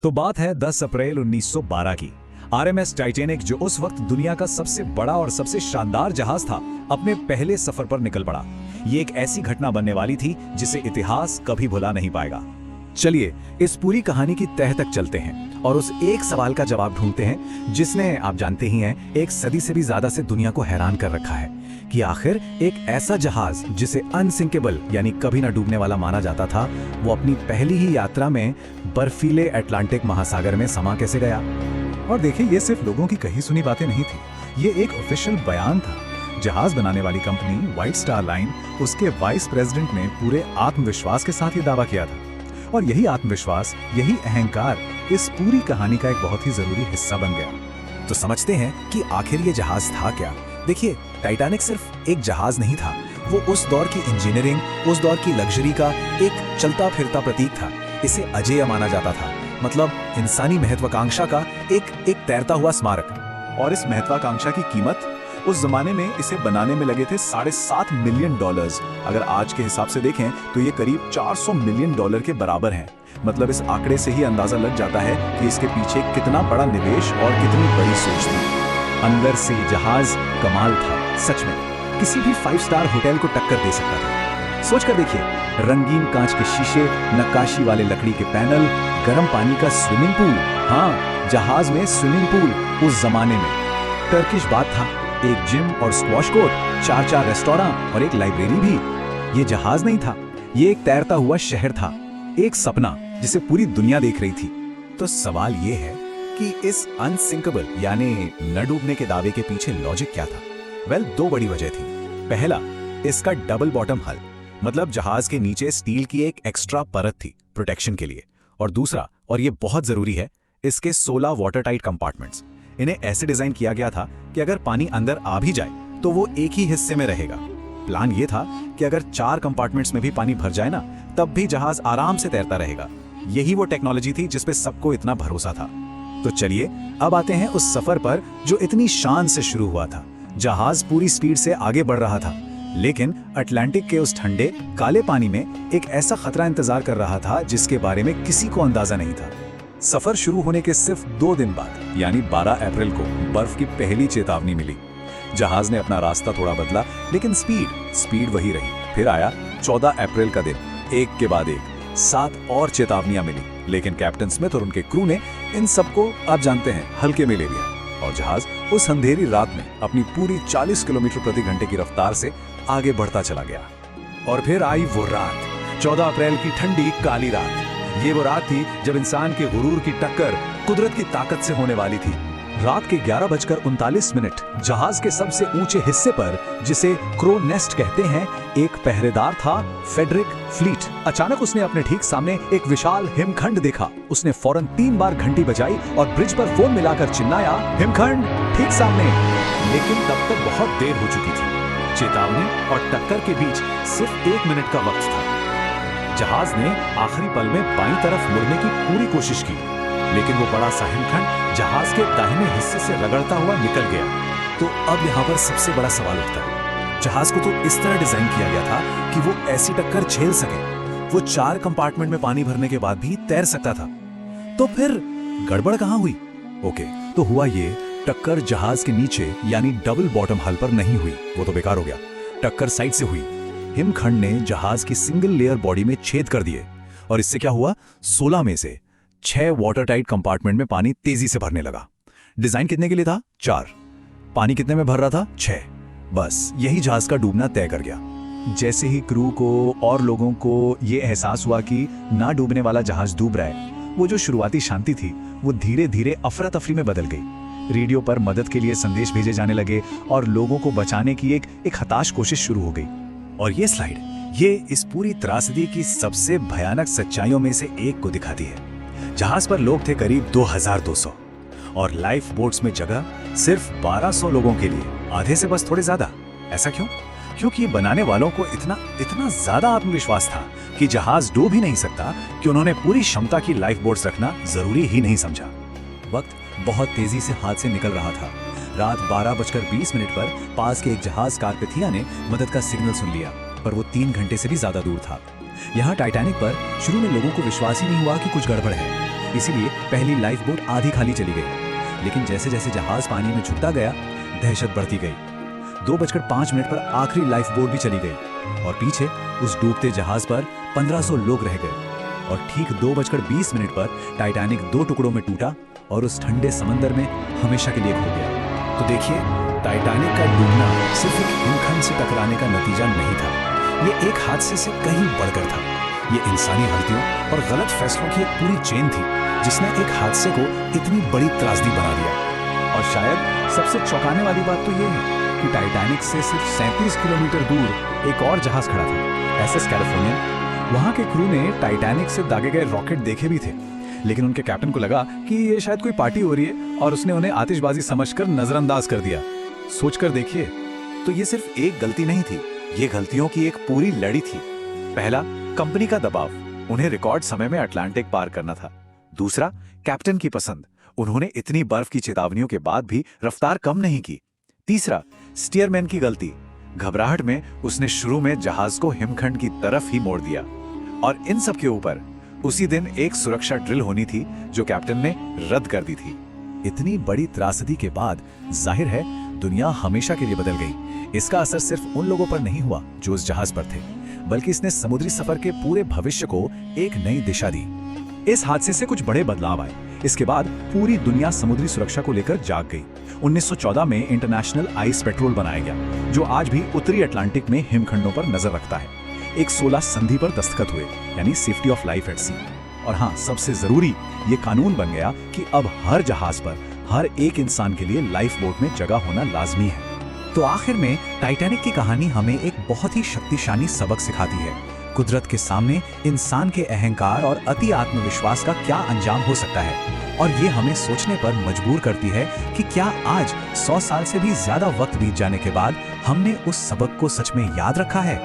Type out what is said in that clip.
तो बात है 10 अप्रैल 1912 की। आरएमएस टाइटैनिक, जो उस वक्त दुनिया का सबसे बड़ा और सबसे शानदार जहाज था, अपने पहले सफर पर निकल पड़ा। ये एक ऐसी घटना बनने वाली थी जिसे इतिहास कभी भुला नहीं पाएगा। चलिए इस पूरी कहानी की तह तक चलते हैं और उस एक सवाल का जवाब ढूंढते हैं जिसने, आप जानते ही हैं, एक सदी से भी ज्यादा से दुनिया को हैरान कर रखा है कि आखिर एक ऐसा जहाज जिसे अनसिंकेबल यानी कभी न डूबने वाला माना जाता था, वो अपनी पहली ही यात्रा में बर्फीले अटलांटिक महासागर में समा कैसे गया। और देखिए, ये सिर्फ लोगों की कही सुनी बातें नहीं थी, ये एक ऑफिशियल बयान था। जहाज बनाने वाली कंपनी व्हाइट स्टार लाइन, उसके वाइस प्रेसिडेंट ने पूरे आत्मविश्वास के साथ ये दावा किया था। और यही आत्मविश्वास, यही अहंकार इस पूरी कहानी का एक बहुत ही जरूरी हिस्सा बन गया। तो समझते हैं कि आखिर ये जहाज था क्या। देखिए, टाइटैनिक सिर्फ एक जहाज नहीं था, वो उस दौर की इंजीनियरिंग, उस दौर की लग्जरी का एक चलता फिरता प्रतीक था। इसे अजेय माना जाता था, मतलब इंसानी महत्वाकांक्षा का एक तैरता हुआ स्मारक। और इस महत्वाकांक्षा की कीमत, उस जमाने में इसे बनाने में लगे थे $7.5 मिलियन। अगर आज के हिसाब से देखें तो ये करीब $400 मिलियन के बराबर है। मतलब इस आंकड़े से ही अंदाजा लग जाता है कि इसके पीछे कितना बड़ा निवेश और कितनी बड़ी सोच थी। अंदर से जहाज कमाल था, सच में किसी भी 5 स्टार होटल को टक्कर दे सकता था। सोच कर देखिए, रंगीन कांच के शीशे, नक्काशी वाले लकड़ी के पैनल, गर्म पानी का स्विमिंग पूल। हाँ, जहाज में स्विमिंग पूल उस जमाने में टर्किश बात था। एक जिम और स्क्वॉश कोर्ट, 4 रेस्टोरेंट और एक लाइब्रेरी भी। ये जहाज नहीं था, ये एक तैरता हुआ शहर था, एक सपना जिसे पूरी दुनिया देख रही थी। तो सवाल ये है कि इस अनसिंकेबल यानी न डूबने के दावे के पीछे लॉजिक क्या था। वेल, 2 बड़ी वजह थी। पहला, इसका डबल बॉटम हल, मतलब जहाज के नीचे स्टील की एक एक्स्ट्रा परत थी प्रोटेक्शन के लिए। और दूसरा, और ये बहुत जरूरी है, इसके 16 वाटर टाइट कंपार्टमेंट्स। इन्हें ऐसे डिजाइन किया गया था कि अगर पानी अंदर आ भी जाए तो वो एक ही हिस्से में रहेगा। प्लान ये था कि अगर 4 कंपार्टमेंट्स में भी पानी भर जाए ना, तब भी जहाज आराम से तैरता रहेगा। यही वो टेक्नोलॉजी थी जिस पे सबको इतना भरोसा था। तो चलिए अब आते हैं उस सफर पर जो इतनी शान से शुरू हुआ था। जहाज पूरी स्पीड से आगे बढ़ रहा था, लेकिन अटलांटिक के उस ठंडे काले पानी में एक ऐसा खतरा इंतजार कर रहा था जिसके बारे में किसी को अंदाजा नहीं था। सफर शुरू होने के सिर्फ 2 दिन बाद, यानी 12 अप्रैल को, बर्फ की पहली चेतावनी मिली। जहाज ने अपना रास्ता थोड़ा बदला, लेकिन स्पीड वही रही। फिर आया 14 अप्रैल का दिन, एक के बाद एक 7 और चेतावनियां मिली, लेकिन कैप्टन स्मिथ और उनके क्रू ने इन सबको, आप जानते हैं, हल्के में ले लिया। और जहाज उस अंधेरी रात में अपनी पूरी 40 किलोमीटर प्रति घंटे की रफ्तार से आगे बढ़ता चला गया। और फिर आई वो रात, 14 अप्रैल की ठंडी काली रात। ये वो रात थी जब इंसान के गुरूर की टक्कर कुदरत की ताकत से होने वाली थी। रात के 11:39 जहाज के सबसे ऊंचे हिस्से पर, जिसे क्रो नेस्ट कहते हैं, एक पहरेदार था, फेडरिक फ्लीट। अचानक उसने अपने ठीक सामने एक विशाल हिमखंड देखा। उसने फौरन 3 बार घंटी बजाई और ब्रिज पर फोन मिलाकर चिल्लाया, हिमखंड ठीक सामने। लेकिन तब तक बहुत देर हो चुकी थी। चेतावनी और टक्कर के बीच सिर्फ 1 मिनट का वक्त था। जहाज ने आखिरी पल में बाईं तरफ मुड़ने की पूरी कोशिश की, लेकिन वो बड़ा सा हिमखंड जहाज के दाहिने हिस्से से रगड़ता हुआ निकल गया। तो अब यहाँ पर सबसे बड़ा सवाल उठता है, जहाज को तो इस तरह डिजाइन किया गया था कि वो ऐसी टक्कर झेल सके। वो 4 कंपार्टमेंट में पानी भरने के बाद भी तैर सकता था। तो फिर गड़बड़ कहाँ हुई? ओके, तो हुआ ये, टक्कर जहाज के नीचे यानी डबल बॉटम हल पर नहीं हुई, वो तो बेकार हो गया। टक्कर साइड से हुई। हिमखंड ने जहाज की सिंगल लेयर बॉडी में छेद कर दिए और इससे क्या हुआ, 16 में से 6 वाटर टाइट कंपार्टमेंट में पानी तेजी से भरने लगा। डिजाइन कितने के लिए था? 4। पानी कितने में भर रहा था? 6। बस यही जहाज का डूबना तय कर गया। जैसे ही क्रू को और लोगों को यह एहसास हुआ कि ना डूबने वाला जहाज डूब रहा है, वो जो शुरुआती शांति थी वो धीरे धीरे अफरा तफरी में बदल गई। रेडियो पर मदद के लिए संदेश भेजे जाने लगे और लोगों को बचाने की एक हताश कोशिश शुरू हो गई। और ये स्लाइड, ये इस पूरी त्रासदी की सबसे भयानक सच्चाइयों में से एक को दिखाती है। जहाज पर लोग थे करीब 2200 और लाइफ बोट्स में जगह सिर्फ 1200 लोगों के लिए, आधे से बस थोड़े ज्यादा। ऐसा क्यों? क्योंकि बनाने वालों को इतना ज्यादा आत्मविश्वास था कि जहाज डूब ही नहीं सकता कि उन्होंने पूरी क्षमता की लाइफ बोट्स रखना जरूरी ही नहीं समझा। वक्त बहुत तेजी से हाथ से निकल रहा था। रात 12:20 पर पास के एक जहाज कारपेथिया ने मदद का सिग्नल सुन लिया, पर वो 3 घंटे से भी ज्यादा दूर था। यहाँ टाइटैनिक पर शुरू में लोगों को विश्वास ही नहीं हुआ कि कुछ गड़बड़ है। इसीलिए पहली लाइफ बोट आधी खाली चली गई। लेकिन जैसे जैसे जहाज पानी में छुपता गया, दहशत बढ़ती गई। 2:05 पर आखिरी लाइफ बोट भी चली गई और पीछे उस डूबते जहाज पर 1500 लोग रह गए। और ठीक 2:20 पर टाइटैनिक 2 टुकड़ों में टूटा और उस ठंडे समंदर में हमेशा के लिए खो गया। तो देखिए, टाइटैनिक का डूबना सिर्फ एक हिमखंड से टकराने का नतीजा नहीं था, ये एक हादसे से कहीं बढ़कर था। ये इंसानी गलतियों और गलत फैसलों की एक पूरी चेन थी, जिसने एक हादसे को इतनी बड़ी त्रासदी बना दिया। और शायद सबसे चौंकाने वाली बात तो ये है कि टाइटैनिक से सिर्फ 37 किलोमीटर दूर एक और जहाज खड़ा था, एसएस कैलिफोर्निया। वहां के क्रू ने टाइटैनिक से दागे गए रॉकेट देखे भी थे, लेकिन उनके कैप्टन को लगा कि ये शायद कोई पार्टी हो रही है और उसने उन्हें आतिशबाजी समझकर नजरअंदाज कर दिया। सोचकर देखिए, तो ये सिर्फ एक गलती नहीं थी, ये गलतियों की एक पूरी लड़ी थी। पहला, कंपनी का दबाव, उन्हें रिकॉर्ड समय में अटलांटिक पार करना था। दूसरा, कैप्टन की पसंद, उन्होंने इतनी बर्फ की चेतावनियों के बाद भी रफ्तार कम नहीं की। तीसरा, स्टीयरमैन की गलती, घबराहट में उसने शुरू में जहाज को हिमखंड की तरफ ही मोड़ दिया। और इन सब के ऊपर उसी दिन एक सुरक्षा ड्रिल होनी थी जो कैप्टन ने रद्द कर दी थी। इतनी बड़ी त्रासदी के बाद जाहिर है दुनिया हमेशा के लिए बदल गई। इसका असर सिर्फ उन लोगों पर नहीं हुआ जो उस जहाज पर थे, बल्कि इसने समुद्री सफर के पूरे भविष्य को एक नई दिशा दी। इस हादसे से कुछ बड़े बदलाव आए। इसके बाद पूरी दुनिया समुद्री सुरक्षा को लेकर जाग गई। 1914 में इंटरनेशनल आइस पेट्रोल बनाया गया, जो आज भी उत्तरी अटलांटिक में हिमखंडों पर नजर रखता है। एक 16 संधि पर दस्तखत हुए, यानी सेफ्टी ऑफ लाइफ एट सी। और हाँ, सबसे जरूरी, ये कानून बन गया कि अब हर जहाज पर हर एक इंसान के लिए लाइफ बोट में जगह होना लाजमी है। तो आखिर में टाइटैनिक की कहानी हमें एक बहुत ही शक्तिशाली सबक सिखाती है। कुदरत के सामने इंसान के अहंकार और अति आत्मविश्वास का क्या अंजाम हो सकता है, और ये हमें सोचने पर मजबूर करती है कि क्या आज 100 साल से भी ज्यादा वक्त बीत जाने के बाद हमने उस सबक को सच में याद रखा है।